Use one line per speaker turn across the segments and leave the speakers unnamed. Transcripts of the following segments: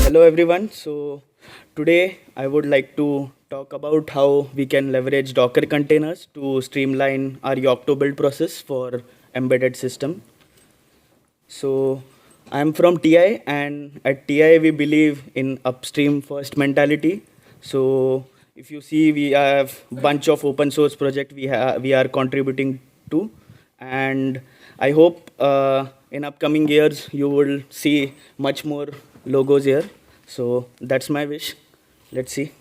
Hello everyone. So today I would like to talk about how we can leverage Docker containers to streamline our Yocto build process for embedded system. So I'm from TI, and at TI we believe in upstream first mentality. So if you see, we have bunch of open source project we are contributing to, and I hope in upcoming years you will see much more logos here. So that's my wish. Let's see.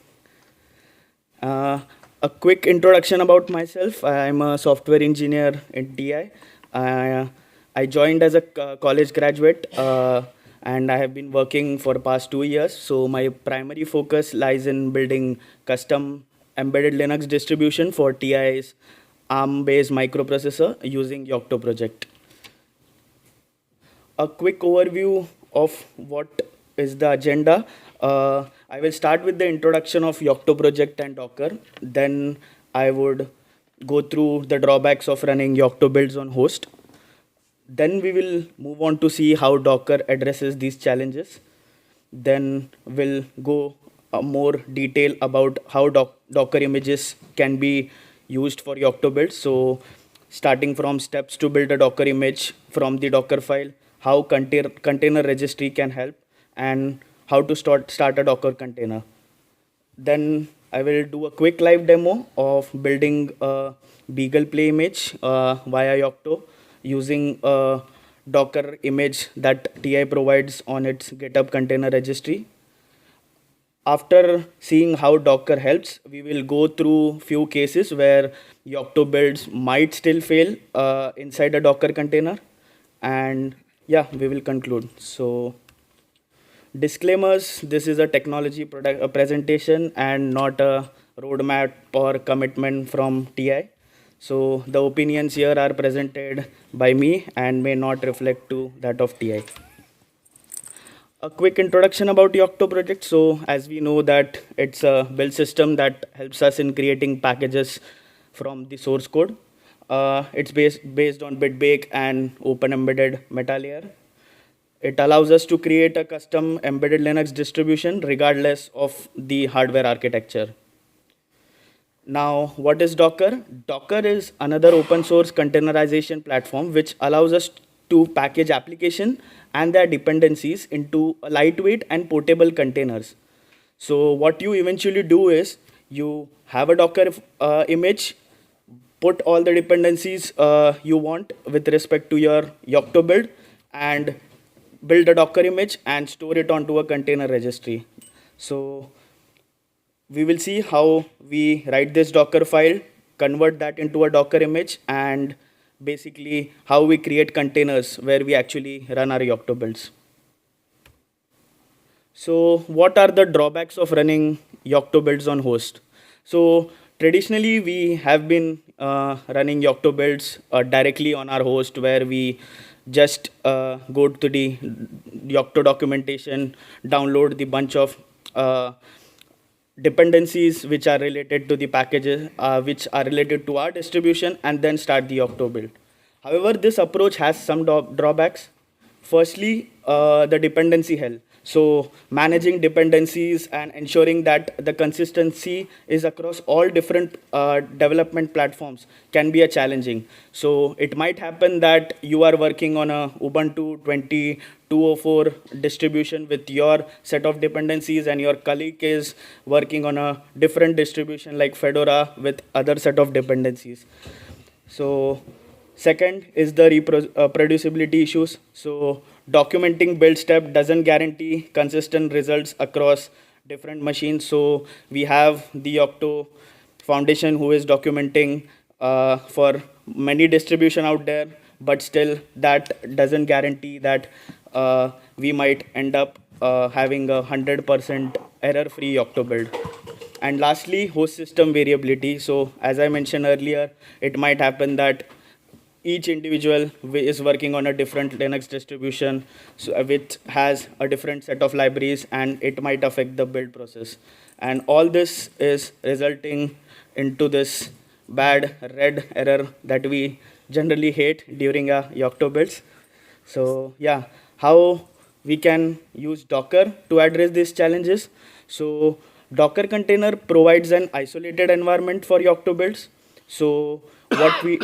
Uh, a quick introduction about myself. I'm a software engineer in TI. I joined as a college graduate, and I have been working for the past 2 years. So my primary focus lies in building custom embedded Linux distribution for TI's ARM-based microprocessor using Yocto project. A quick overview of what is the agenda. I will start with the introduction of Yocto project and Docker. Then I would go through the drawbacks of running Yocto builds on host. Then we will move on to see how Docker addresses these challenges. Then we'll go more detail about how Docker images can be used for Yocto builds. So starting from steps to build a Docker image from the Docker file, how container registry can help, and how to start a Docker container. Then I will do a quick live demo of building a Beagle Play image via Yocto using a Docker image that TI provides on its GitHub container registry. After seeing how Docker helps, we will go through few cases where Yocto builds might still fail inside a Docker container. And yeah, we will conclude. So disclaimers, this is a technology presentation and not a roadmap or commitment from TI. So the opinions here are presented by me and may not reflect to that of TI. A quick introduction about Yocto project. So as we know that it's a build system that helps us in creating packages from the source code. It's based on Bitbake and open embedded meta layer. It allows us to create a custom embedded Linux distribution regardless of the hardware architecture. Now, what is Docker? Docker is another open source containerization platform which allows us to package application and their dependencies into a lightweight and portable containers. So what you eventually do is you have a Docker image, put all the dependencies you want with respect to your Yocto build, and build a Docker image and store it onto a container registry. So we will see how we write this Docker file, convert that into a Docker image, and basically how we create containers where we actually run our Yocto builds. So what are the drawbacks of running Yocto builds on host? So traditionally we have been running Yocto builds directly on our host, where we just go to the Yocto documentation, download the bunch of dependencies which are related to the packages which are related to our distribution, and then start the Yocto build. However, this approach has some drawbacks. Firstly, the dependency hell. So managing dependencies and ensuring that the consistency is across all different development platforms can be a challenging. So it might happen that you are working on a Ubuntu 2204 distribution with your set of dependencies, and your colleague is working on a different distribution like Fedora with other set of dependencies. So second is the reproducibility issues. So documenting build step doesn't guarantee consistent results across different machines. So we have the Yocto Foundation who is documenting for many distribution out there, but still that doesn't guarantee that we might end up having a 100% error-free Yocto build. And lastly, host system variability. So as I mentioned earlier, it might happen that each individual is working on a different Linux distribution, so which has a different set of libraries, and it might affect the build process. And all this is resulting into this bad red error that we generally hate during our Yocto builds. So yeah, how we can use Docker to address these challenges. So Docker container provides an isolated environment for Yocto builds. So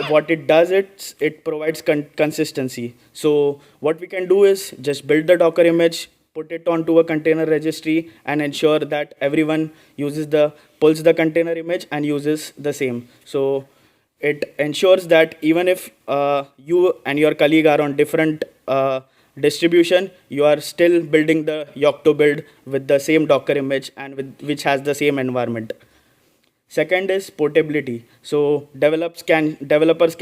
what it does, it provides consistency. So what we can do is just build the Docker image, put it onto a container registry, and ensure that everyone pulls the container image and uses the same. So it ensures that even if you and your colleague are on different distribution, you are still building the Yocto build with the same Docker image and which has the same environment. Second is portability. So developers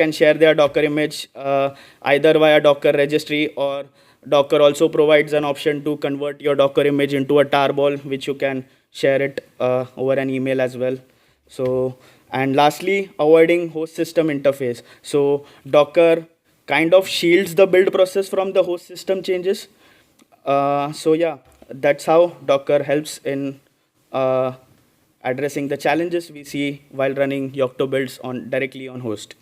can share their Docker image either via Docker registry, or Docker also provides an option to convert your Docker image into a tarball, which you can share it over an email as well. So, and lastly, avoiding host system interface. So Docker kind of shields the build process from the host system changes. So yeah, that's how Docker helps in addressing the challenges we see while running Yocto builds directly on host.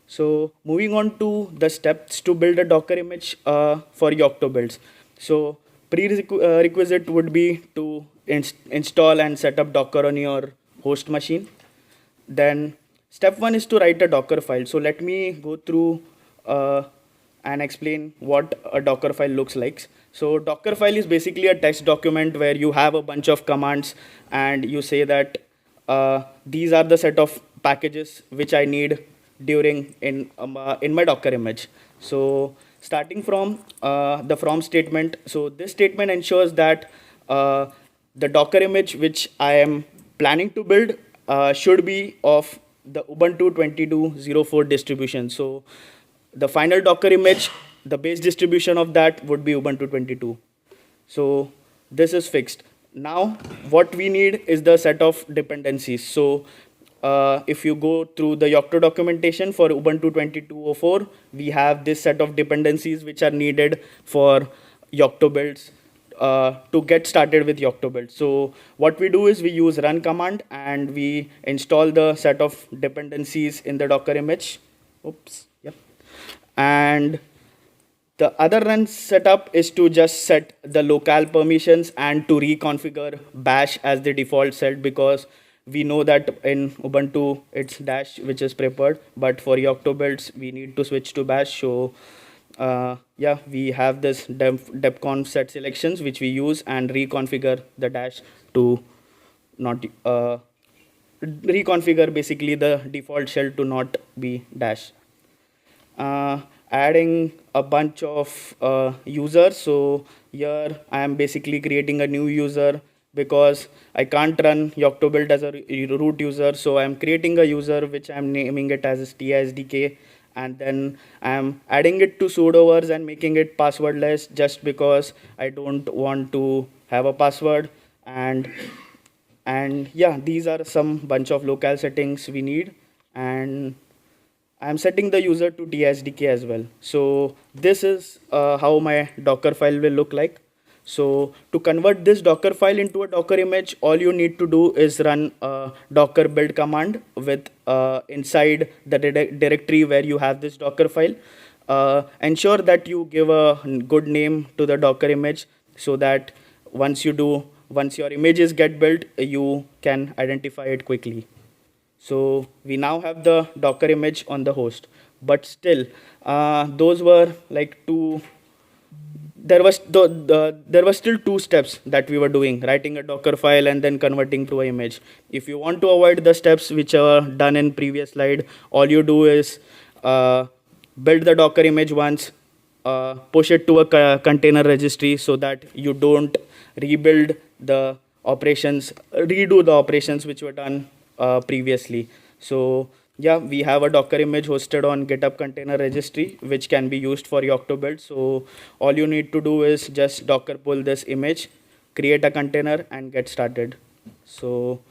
So moving on to the steps to build a Docker image for Yocto builds. So prerequisite would be to install and set up Docker on your host machine. Then step 1 is to write a Docker file. So let me go through and explain what a Docker file looks like. So Docker file is basically a text document where you have a bunch of commands and you say that these are the set of packages which I need in my Docker image. So starting from the from statement. So this statement ensures that the Docker image which I am planning to build should be of the Ubuntu 22.04 distribution. So the final Docker image, the base distribution of that would be Ubuntu 22. So this is fixed. Now what we need is the set of dependencies. So if you go through the Yocto documentation for Ubuntu 22.04, we have this set of dependencies which are needed for Yocto builds to get started with Yocto builds. So what we do is we use run command and we install the set of dependencies in the Docker image. Oops. Yep. And the other run setup is to just set the locale permissions and to reconfigure bash as the default set, because we know that in Ubuntu it's dash which is preferred, but for Yocto builds we need to switch to bash. So yeah, we have this depconf set selections which we use and reconfigure the dash to not reconfigure basically the default shell to not be dash. Adding a bunch of users. So here I am basically creating a new user because I can't run Yocto build as a root user. So I'm creating a user which I'm naming it as TISDK, and then I'm adding it to sudo and making it passwordless just because I don't want to have a password. And yeah, these are some bunch of locale settings we need, and I'm setting the user to TSDK as well. So this is how my Docker file will look like. So to convert this Docker file into a Docker image, all you need to do is run a Docker build command with inside the directory where you have this Docker file. Ensure that you give a good name to the Docker image so that once your images get built, you can identify it quickly. So we now have the Docker image on the host, but still those were like there was still two steps that we were doing: writing a Docker file and then converting to an image. If you want to avoid the steps which are done in previous slide, all you do is build the Docker image once, push it to a container registry so that you don't redo the operations which were done previously. So yeah, we have a Docker image hosted on GitHub container registry which can be used for Yocto build. So all you need to do is just Docker pull this image, create a container, and get started. So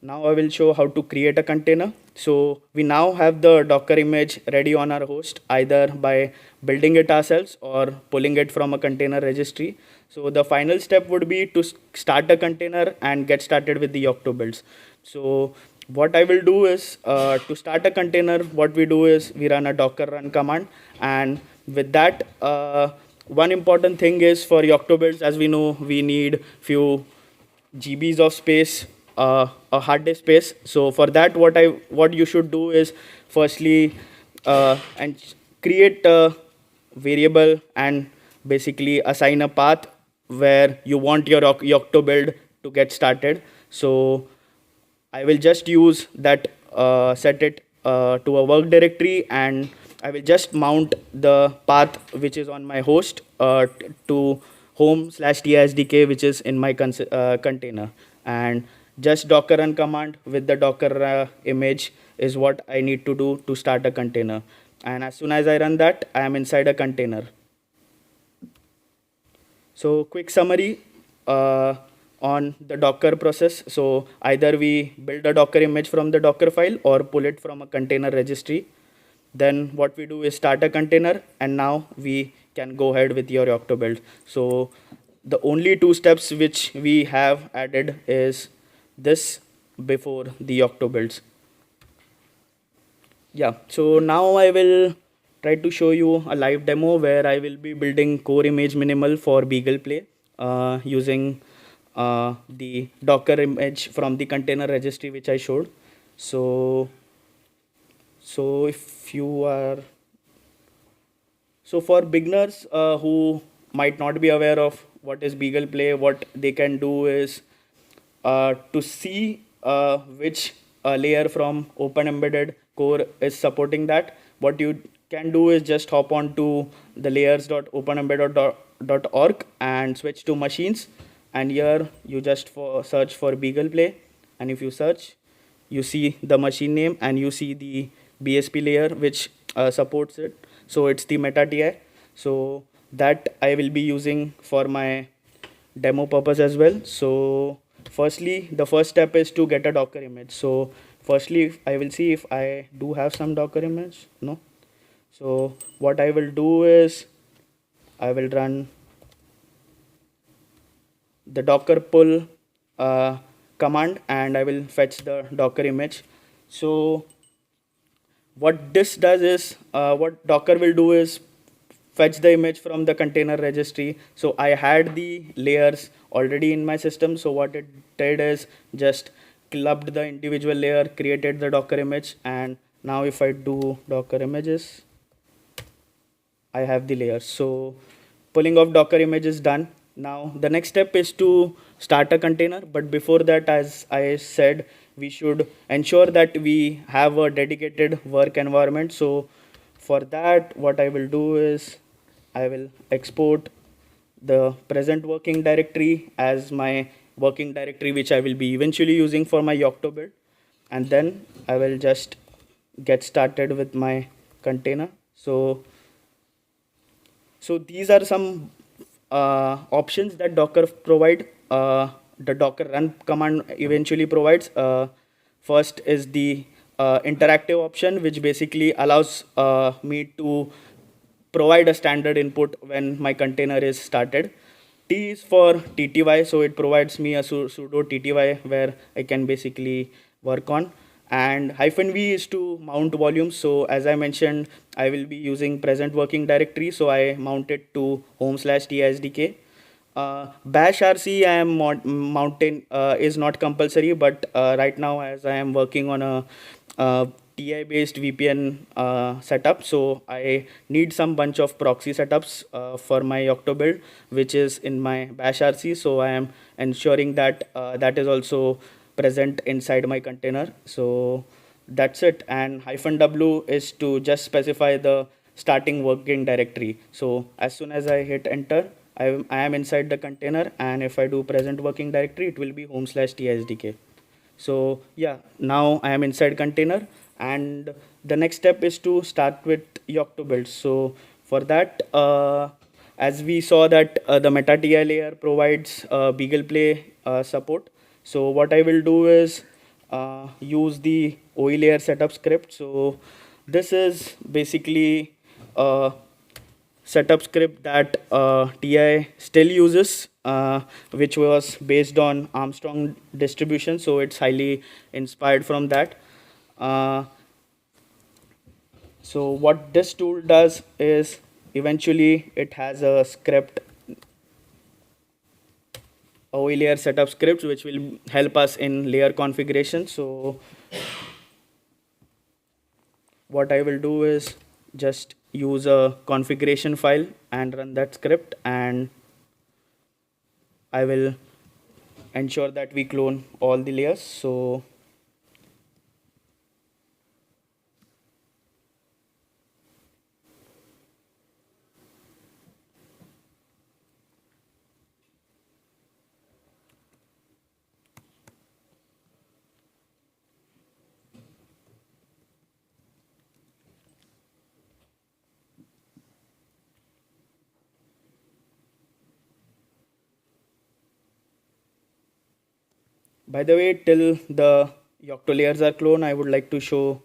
now I will show how to create a container. So we now have the Docker image ready on our host, either by building it ourselves or pulling it from a container registry. So the final step would be to start a container and get started with the Yocto builds. So what I will do is to start a container, what we do is we run a Docker run command, and with that one important thing is for Yocto builds, as we know, we need few GBs of space, a hard disk space. So for that, what you should do is firstly and create a variable and basically assign a path where you want your Yocto build to get started. So I will just use that, set it to a work directory, and I will just mount the path which is on my host to home/tisdk, which is in my container. And just docker run command with the docker image is what I need to do to start a container. And as soon as I run that, I am inside a container. So quick summary on the Docker process. So either we build a Docker image from the Docker file or pull it from a container registry. Then what we do is start a container, and now we can go ahead with your Yocto build. So the only two steps which we have added is this before the Yocto builds. Yeah, so now I will try to show you a live demo where I will be building core image minimal for Beagle Play using the Docker image from the container registry which I showed. So if you are, so for beginners who might not be aware of what is Beagle Play, what they can do is to see which layer from Open Embedded Core is supporting that. What you can do is just hop on to the layers.openembedded.org and switch to machines. And here you just search for Beagle Play. And if you search, you see the machine name and you see the BSP layer which supports it. So it's the Meta TI. So that I will be using for my demo purpose as well. So firstly, the first step is to get a Docker image. So firstly, I will see if I do have some Docker image. No. So what I will do is I will run the docker pull command and I will fetch the Docker image. So what this does is, what Docker will do is fetch the image from the container registry. So I had the layers already in my system. So what it did is just clubbed the individual layer, created the Docker image, and now if I do Docker images, I have the layers. So pulling of Docker image is done. Now the next step is to start a container, but before that, as I said, we should ensure that we have a dedicated work environment. So for that, what I will do is I will export the present working directory as my working directory, which I will be eventually using for my Yocto build. And then I will just get started with my container. So these are some options that Docker provide. The Docker run command eventually provides. First is the interactive option, which basically allows me to provide a standard input when my container is started. T is for TTY, so it provides me a sudo TTY where I can basically work on. And -v is to mount volumes. So as I mentioned, I will be using present working directory, so I mount it to home/tisdk. Bash RC I am mounting is not compulsory, but right now as I am working on a TI based VPN setup, so I need some bunch of proxy setups for my Yocto build, which is in my Bash RC. So I am ensuring that that is also present inside my container. So that's it. And -w is to just specify the starting working directory. So as soon as I hit enter, I am inside the container, and if I do present working directory, it will be home/tsdk. So yeah, now I am inside container, and the next step is to start with Yocto builds. So for that, as we saw that the Meta TI layer provides Beagle Play support. So what I will do is use the OE layer setup script. So this is basically a setup script that TI still uses, which was based on Armstrong distribution. So it's highly inspired from that. So what this tool does is eventually it has a script, OE layer setup scripts, which will help us in layer configuration. So what I will do is just use a configuration file and run that script, and I will ensure that we clone all the layers. So by the way, till the Yocto layers are cloned, I would like to show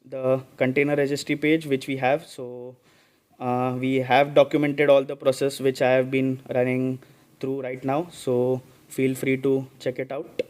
the container registry page which we have. So we have documented all the process which I have been running through right now. So feel free to check it out.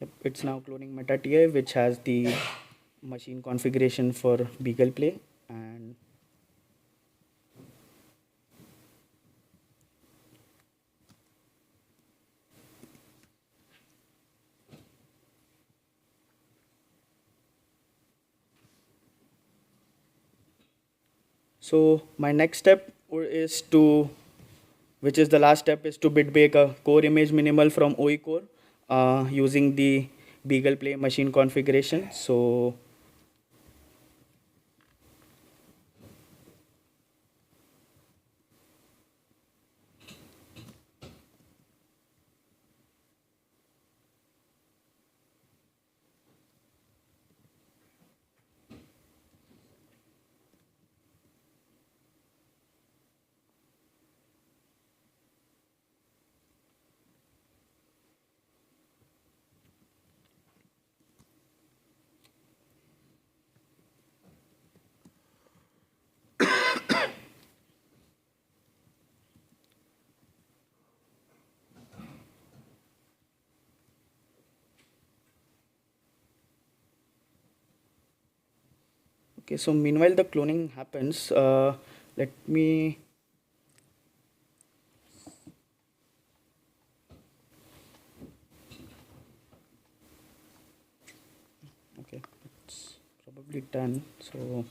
Yep, it's now cloning meta.ti, which has the machine configuration for Beagle Play. And so my next step is to, which is the last step, is to bit bake a core image minimal from OE core using the Beagle Play machine configuration. So okay, so meanwhile the cloning happens, let me okay, it's probably done. So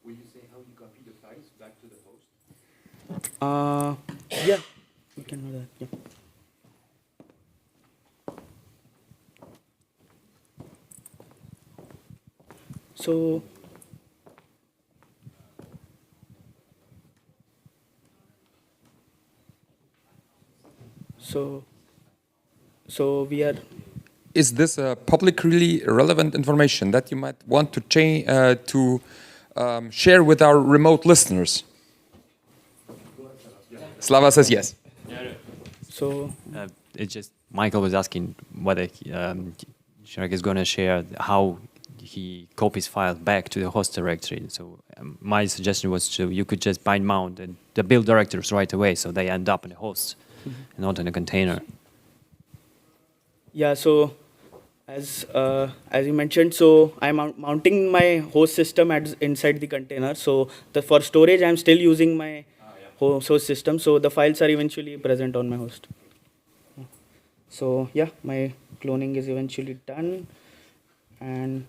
Will you say how you copy the files back to the host?
yeah, we can do that. Yeah. So so so we are,
Is this publicly relevant information that you might want to share with our remote listeners? Slava says yes.
so
It's just Michael was asking whether Chirag is going to share how he copies files back to the host directory. So my suggestion was you could just bind mount the build directories right away, so they end up in the host and not in a container.
yeah, so as you mentioned, so I'm mounting my host system inside the container. So for storage, I'm still using my host system. So the files are eventually present on my host. So yeah, my cloning is eventually done, and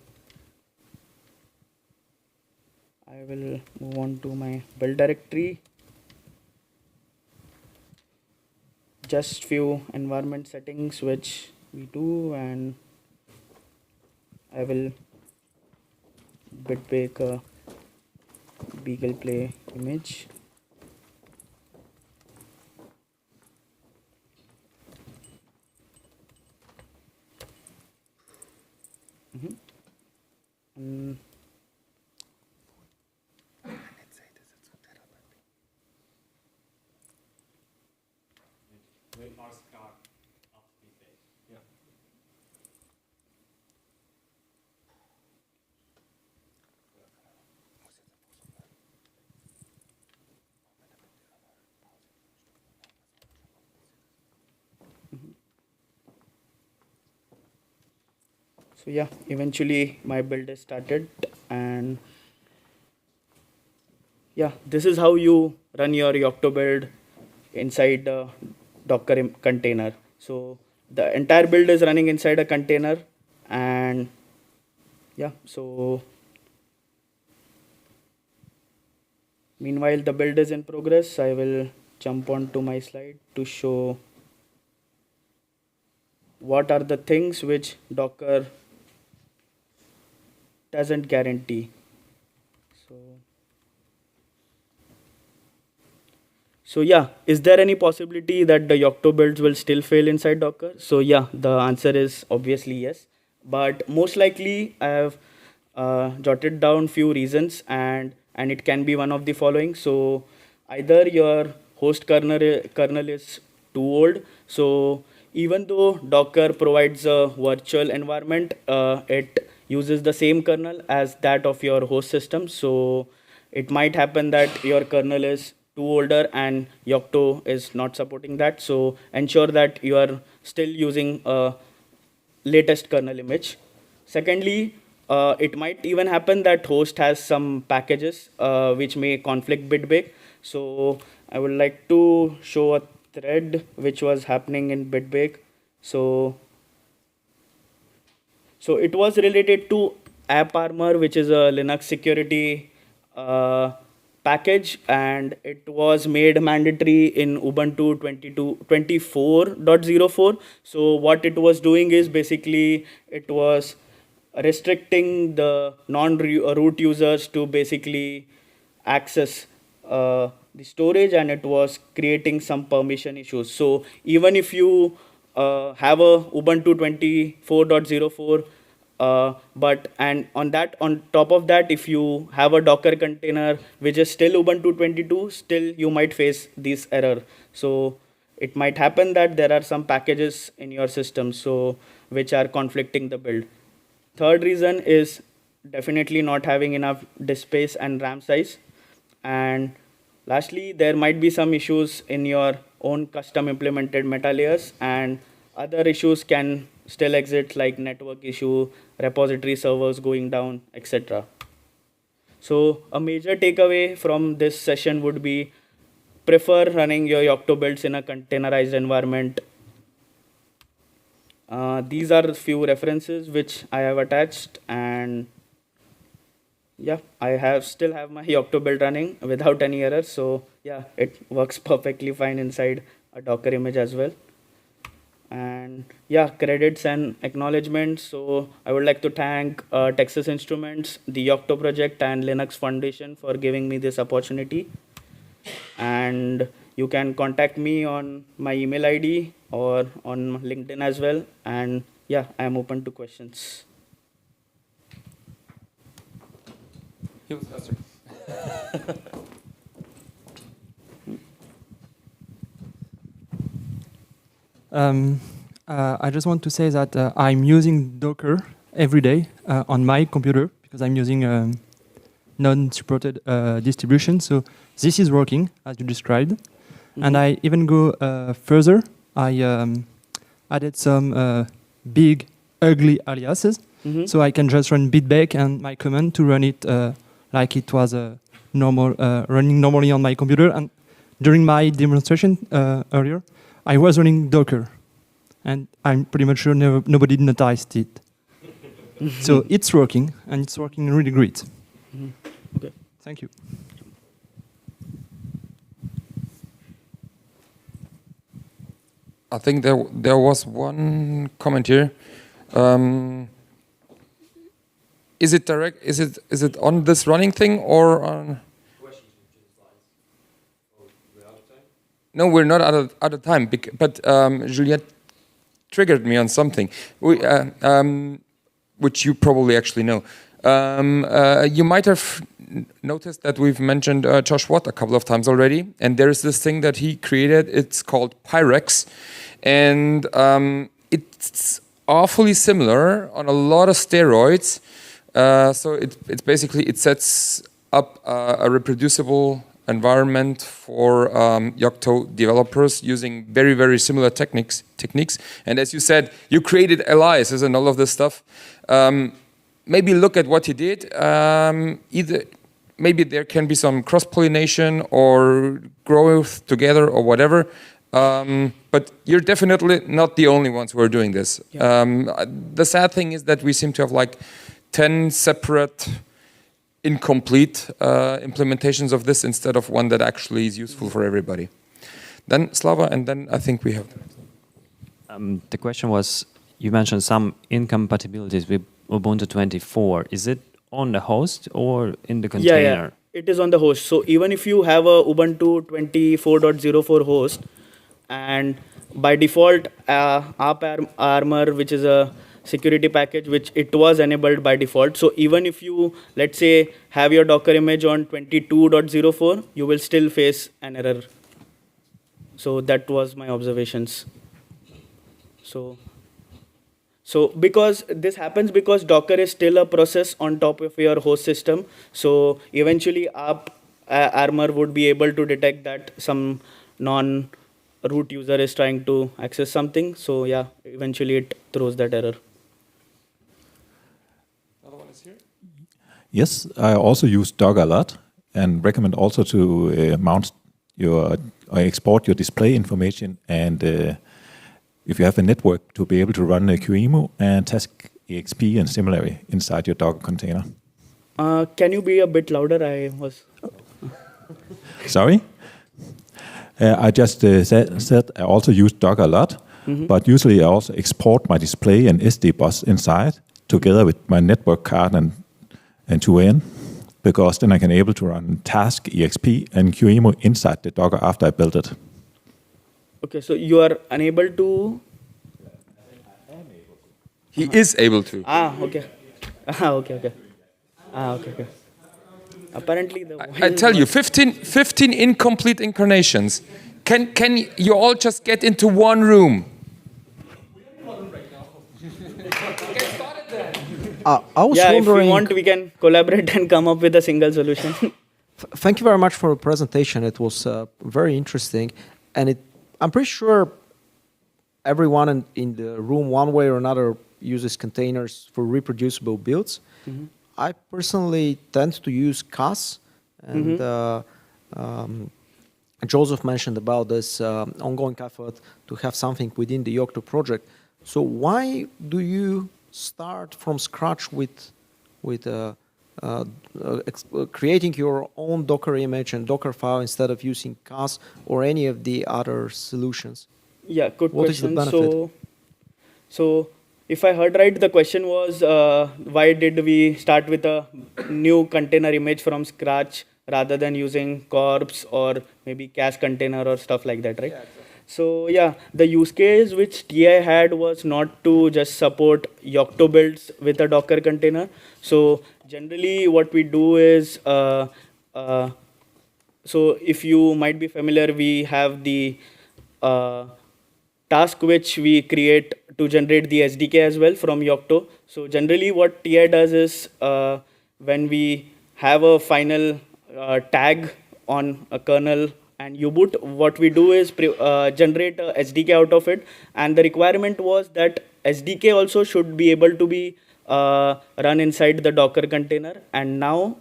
I will move on to my build directory. Just few environment settings which v2, and I will bitbake a beagle play image. Mm. So yeah, eventually my build is started, and yeah, this is how you run your Yocto build inside the Docker container. So the entire build is running inside a container, and yeah, so meanwhile the build is in progress. I will jump on to my slide to show what are the things which Docker doesn't guarantee. So yeah, is there any possibility that the Yocto builds will still fail inside Docker? So yeah, the answer is obviously yes. But most likely I have jotted down few reasons, and it can be one of the following. So either your host kernel is too old. So even though Docker provides a virtual environment, it uses the same kernel as that of your host system. So it might happen that your kernel is too older and Yocto is not supporting that. So ensure that you are still using a latest kernel image. Secondly, it might even happen that host has some packages which may conflict bitbake. So I would like to show a thread which was happening in bitbake. So it was related to AppArmor, which is a Linux security package, and it was made mandatory in Ubuntu 24.04. So what it was doing is basically it was restricting the non-root users to basically access the storage, and it was creating some permission issues. So even if you have a Ubuntu 24.04, but and on top of that, if you have a Docker container which is still Ubuntu 22, still you might face this error. So it might happen that there are some packages in your system so which are conflicting the build. Third reason is definitely not having enough disk space and RAM size. And lastly, there might be some issues in your own custom implemented meta layers, and other issues can still exist like network issue, repository servers going down, etc. So a major takeaway from this session would be prefer running your Yocto builds in a containerized environment. These are few references which I have attached, and yeah, I still have my Yocto build running without any errors. So yeah, it works perfectly fine inside a Docker image as well. And yeah, credits and acknowledgements. So I would like to thank Texas Instruments, the Yocto project, and Linux Foundation for giving me this opportunity. And you can contact me on my email ID or on LinkedIn as well. And yeah, I am open to questions.
He was faster.
I just want to say that I'm using Docker every day on my computer because I'm using non-supported distribution. So this is working as you described. Mm-hmm. And I even go further. I added some big, ugly aliases. Mm-hmm. So I can just run bitbake and my command to run it like it was normal, running normally on my computer. And during my demonstration earlier, I was running Docker, and I'm pretty much sure nobody noticed it. So it's working, and it's working really great.
Mm-hmm. Okay.
Thank you.
I think there was one comment here. Is it direct? Is it on this running thing or on? No, we're not out of time. But Juliette triggered me on something, which you probably actually know. You might have noticed that we've mentioned Josh Watt a couple of times already, and there's this thing that he created. It's called Pyrex, and it's awfully similar on a lot of steroids. So it's basically, it sets up a reproducible environment for Yocto developers using very, very similar techniques. And as you said, you created aliases and all of this stuff. Maybe look at what he did. Maybe there can be some cross-pollination or growth together or whatever. But you're definitely not the only ones who are doing this. Yeah. The sad thing is that we seem to have like 10 separate incomplete implementations of this instead of one that actually is useful for everybody. Then Slava, and then I think we have...
The question was, you mentioned some incompatibilities with Ubuntu 24. Is it on the host or in the container?
Yeah, it is on the host. So even if you have a Ubuntu 24.04 host, and by default, AppArmor, which is a security package, which it was enabled by default. So even if you, let's say, have your Docker image on 22.04, you will still face an error. So that was my observations. So because this happens because Docker is still a process on top of your host system. So eventually AppArmor would be able to detect that some non-root user is trying to access something. So yeah, eventually it throws that error.
Another one is here.
Yes, I also use Docker a lot and recommend also to mount your or export your display information, and if you have a network, to be able to run a QEMU and task EXP and similarly inside your Docker container.
Can you be a bit louder? I was...
Sorry? I just said I also use Docker a lot, but usually I also export my display and SD bus inside together with my network card and 2N, because then I can able to run task EXP and QEMU inside the Docker after I built it.
Okay, so you are unable to...
He is able to.
Okay. Okay. Okay. Apparently
I tell you, 15 incomplete incarnations. Can you all just get into one room?
I was
yeah,
wondering...
if you want, we can collaborate and come up with a single solution.
Thank you very much for the presentation. It was very interesting. And I'm pretty sure everyone in the room, one way or another, uses containers for reproducible builds. I personally tend to use CAS. And Joseph mentioned about this ongoing effort to have something within the Yocto project. So why do you start from scratch with creating your own Docker image and Docker file instead of using CAS or any of the other solutions?
Yeah, good
what
question.
What is the benefit?
So if I heard right, the question was why did we start with a new container image from scratch rather than using corpse or maybe CAS container or stuff like that, right? Yeah, exactly. So yeah, the use case which TI had was not to just support Yocto builds with a Docker container. So generally what we do is, so if you might be familiar, we have the task which we create to generate the SDK as well from Yocto. So generally what TI does is when we have a final tag on a kernel and U-boot, what we do is generate a SDK out of it. And the requirement was that SDK also should be able to be run inside the Docker container. And now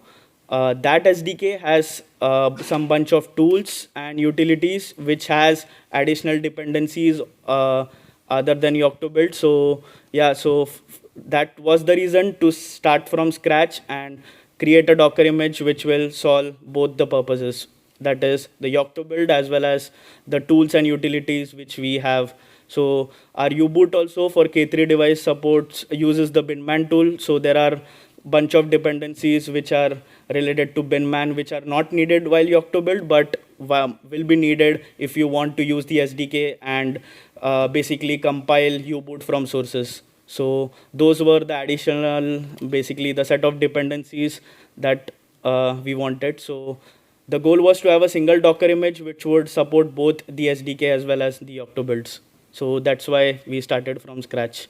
that SDK has some bunch of tools and utilities which has additional dependencies other than Yocto build. So yeah, so that was the reason to start from scratch and create a Docker image which will solve both the purposes. That is the Yocto build as well as the tools and utilities which we have So our U-boot also for K3 device supports uses the binman tool. So there are bunch of dependencies which are related to binman which are not needed while Yocto build, but will be needed if you want to use the SDK and basically compile U-boot from sources. So those were the additional, basically the set of dependencies that we wanted. So the goal was to have a single Docker image which would support both the SDK as well as the Yocto builds. So that's why we started from scratch.